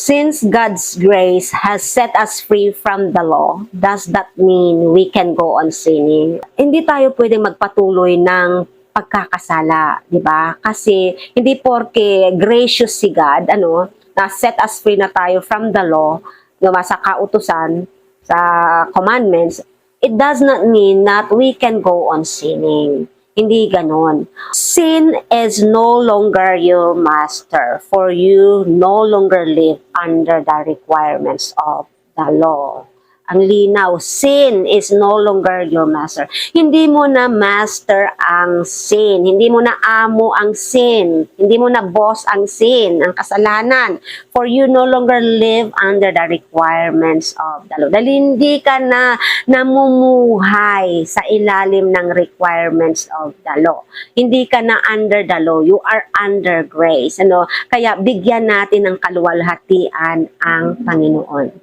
Since God's grace has set us free from the law, does that mean we can go on sinning? Hindi tayo pwedeng magpatuloy ng pagkakasala, di ba? Kasi hindi porke gracious si God, na set us free na tayo from the law, diba, sa kautusan, sa commandments, it does not mean that we can go on sinning. Hindi ganon. Sin is no longer your master, for you no longer live under the requirements of the law. Ang linaw, sin is no longer your master. Hindi mo na master ang sin. Hindi mo na amo ang sin. Hindi mo na boss ang sin, ang kasalanan. For you no longer live under the requirements of the law. Dahil hindi ka na namumuhay sa ilalim ng requirements of the law. Hindi ka na under the law. You are under grace. Kaya bigyan natin ng kaluwalhatian ang Panginoon.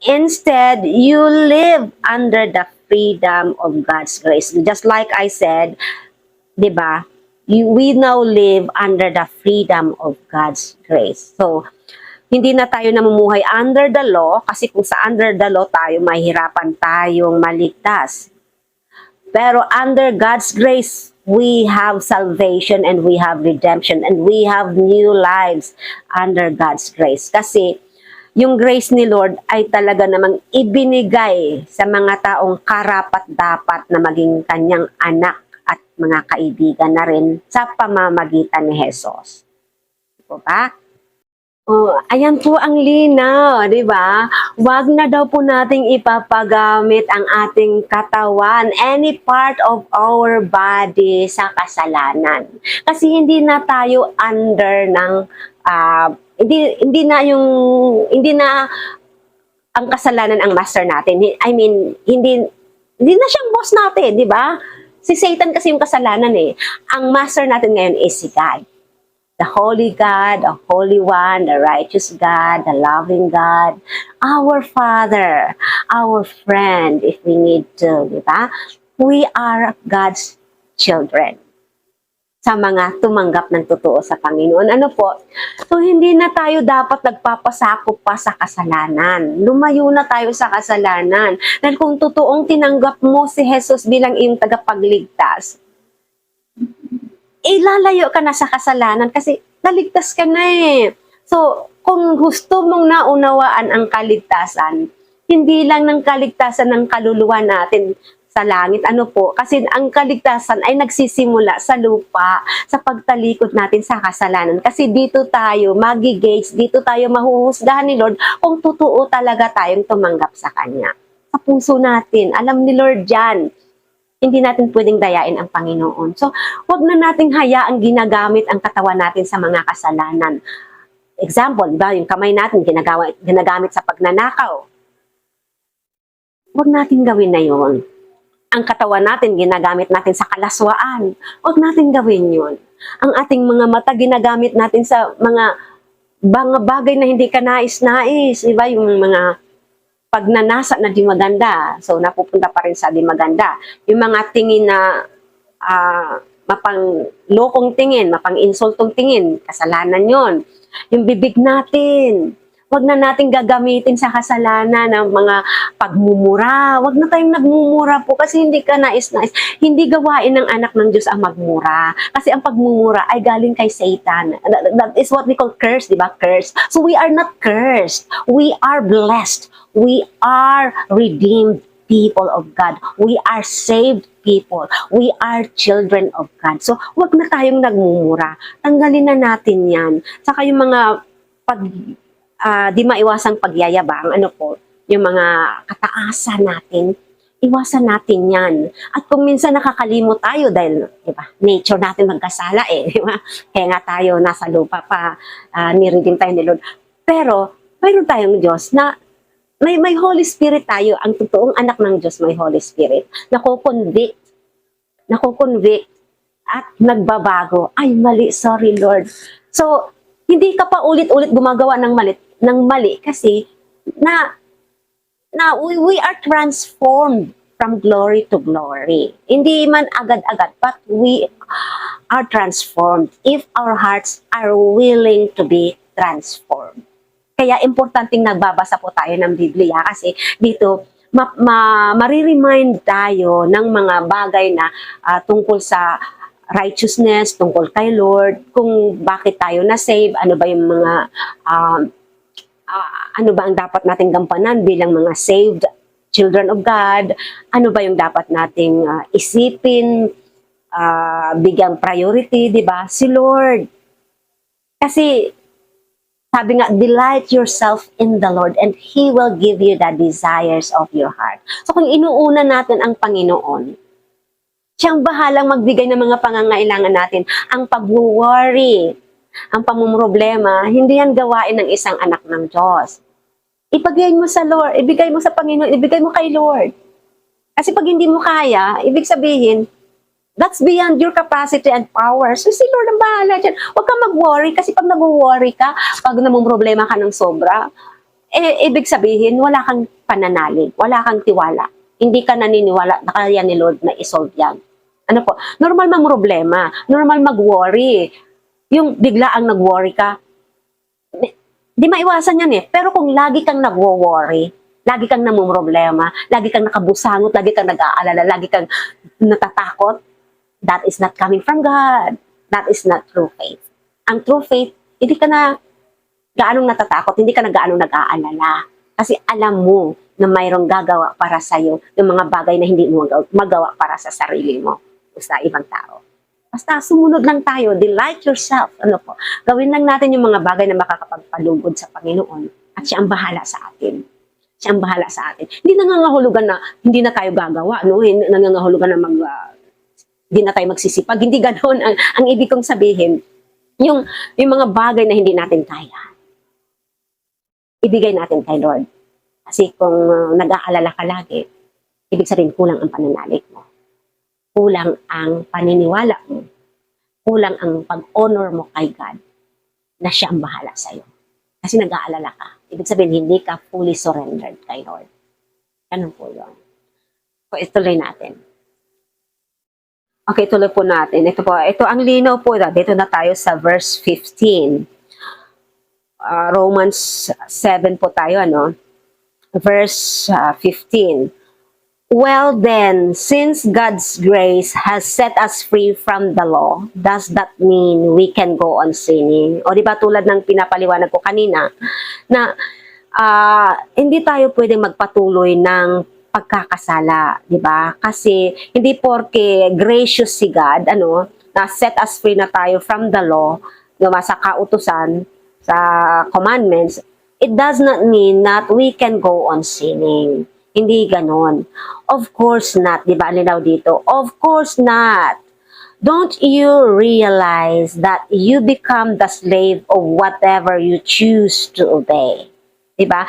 Instead, you live under the freedom of God's grace. Just like I said, di ba? We now live under the freedom of God's grace. So, hindi na tayo namumuhay under the law kasi kung sa under the law tayo, mahirapan tayong maligtas. Pero under God's grace, we have salvation and we have redemption and we have new lives under God's grace. Kasi yung grace ni Lord ay talaga namang ibinigay sa mga taong karapat-dapat na maging kanyang anak at mga kaibigan na rin sa pamamagitan ni Jesus. Diba ba? Ayan po ang linaw, di ba? Huwag na daw po nating ipapagamit ang ating katawan, any part of our body sa kasalanan. Kasi hindi na tayo under ng hindi na ang kasalanan ang master natin. I mean, hindi na siyang boss natin, di ba? Si Satan kasi yung kasalanan eh. Ang master natin ngayon is si God. The Holy God, the Holy One, the righteous God, the loving God, our Father, our friend, if we need to, di ba? We are God's children. Sa mga tumanggap ng totoo sa Panginoon. Ano po? So, hindi na tayo dapat nagpapasakop pa sa kasalanan. Lumayo na tayo sa kasalanan. Dahil kung totoong tinanggap mo si Jesus bilang iyong tagapagligtas, lalayo ka na sa kasalanan kasi naligtas ka na eh. So, kung gusto mong naunawaan ang kaligtasan, hindi lang ng kaligtasan ng kaluluwa natin sa langit, kasi ang kaligtasan ay nagsisimula sa lupa, sa pagtalikod natin sa kasalanan. Kasi dito tayo magi-gauge, dito tayo mahuhusgahan ni Lord kung totoo talaga tayong tumanggap sa Kanya. Sa puso natin, alam ni Lord yan. Hindi natin pwedeng dayain ang Panginoon. So, wag na nating hayaang ginagamit ang katawan natin sa mga kasalanan. Example, diba, yung kamay natin ginagamit sa pagnanakaw. Wag natin gawin na yun. Ang katawan natin, ginagamit natin sa kalaswaan. Huwag natin gawin yun. Ang ating mga mata, ginagamit natin sa mga bagay na hindi ka nais-nais. Diba? Yung mga pagnanasa na di maganda. So, napupunta pa rin sa di maganda. Yung mga tingin na mapanglokong tingin, mapang-insultong tingin, kasalanan yon. Yung bibig natin, wag na natin gagamitin sa kasalanan ng mga pagmumura. Wag na tayong nagmumura po kasi hindi ka nais-nais. Hindi gawain ng anak ng Diyos ang magmura. Kasi ang pagmumura ay galing kay Satan. That is what we call curse, di ba? Curse. So we are not cursed. We are blessed. We are redeemed people of God. We are saved people. We are children of God. So wag na tayong nagmumura. Tanggalin na natin yan. Saka yung mga di maiwasang pagyayabang, yung mga kataasan natin, iwasan natin yan. At kung minsan nakakalimot tayo dahil, di ba, nature natin magkasala di ba? Kaya nga tayo nasa lupa pa, niredeem tayo ni Lord. Pero, mayroon tayong Diyos na may Holy Spirit tayo. Ang totoong anak ng Diyos may Holy Spirit. Nakukonvict at nagbabago. Ay, mali, sorry Lord. So, hindi ka pa ulit-ulit gumagawa ng mali kasi we are transformed from glory to glory. Hindi man agad-agad, but we are transformed if our hearts are willing to be transformed. Kaya importanteng nagbabasa po tayo ng Biblia kasi dito mariremind tayo ng mga bagay na tungkol sa righteousness, tungkol kay Lord, kung bakit tayo na-save, ano ba yung mga ano ba ang dapat nating gampanan bilang mga saved children of God, ano ba yung dapat nating isipin, bigyang priority, di ba? Si Lord. Kasi sabi nga, delight yourself in the Lord and He will give you the desires of your heart. So kung inuuna natin ang Panginoon, siyang bahalang magbigay ng mga pangangailangan natin. Ang pag-worry, ang pamumroblema, hindi yan gawain ng isang anak ng Diyos. Ibigay mo sa Lord, ibigay mo sa Panginoon, ibigay mo kay Lord. Kasi pag hindi mo kaya, ibig sabihin, that's beyond your capacity and power. So si Lord ang bahala dyan. Huwag kang mag-worry kasi pag nag-worry ka, pag namumroblema ka ng sobra, ibig sabihin, wala kang pananalig, wala kang tiwala. Hindi ka naniniwala na kaya ni Lord na isolve yan. Ano po? Normal problema, normal mag-worry. Yung bigla ang nag-worry ka, di maiwasan yan eh. Pero kung lagi kang nag-worry, lagi kang namumroblema, lagi kang nakabusangot, lagi kang nag-aalala, lagi kang natatakot, that is not coming from God. That is not true faith. Ang true faith, hindi ka na gaanong natatakot, hindi ka na gaanong nag-aalala. Kasi alam mo na mayroong gagawa para sa'yo ng mga bagay na hindi mo magawa para sa sarili mo o sa ibang tao. Basta sumunod lang tayo, delight yourself. Ano po? Gawin lang natin yung mga bagay na makakapagpalugod sa Panginoon at siya ang bahala sa atin. Siya ang bahala sa atin. Hindi nangangahulugan na hindi na tayo gagawa, no? Hindi nangangahulugan na hindi na tayo magsisipag. Hindi ganoon ang ibig kong sabihin. Yung mga bagay na hindi natin kaya, ibigay natin kay Lord. Kasi kung nag-aalala ka lagi, ibig sabihin kulang ang pananalig mo. Kulang ang paniniwala mo. Kulang ang pag-honor mo kay God na siya ang bahala sa'yo. Kasi nag-aalala ka. Ibig sabihin, hindi ka fully surrendered kay Lord. Ganun po yun. So, ituloy natin. Okay, tuloy po natin. Ito po, ito ang linaw po. Dito na tayo sa verse 15. Romans 7 po tayo, ano? Verse 15. Well then, since God's grace has set us free from the law, does that mean we can go on sinning? O di ba tulad ng pinapaliwanag ko kanina, na hindi tayo pwedeng magpatuloy ng pagkakasala, di ba? Kasi hindi porke gracious si God, ano, na set us free na tayo from the law, sa kautusan, sa commandments, it does not mean that we can go on sinning. Hindi ganon. Of course not, di ba? Alinaw dito. Of course not. Don't you realize that you become the slave of whatever you choose to obey? Di ba?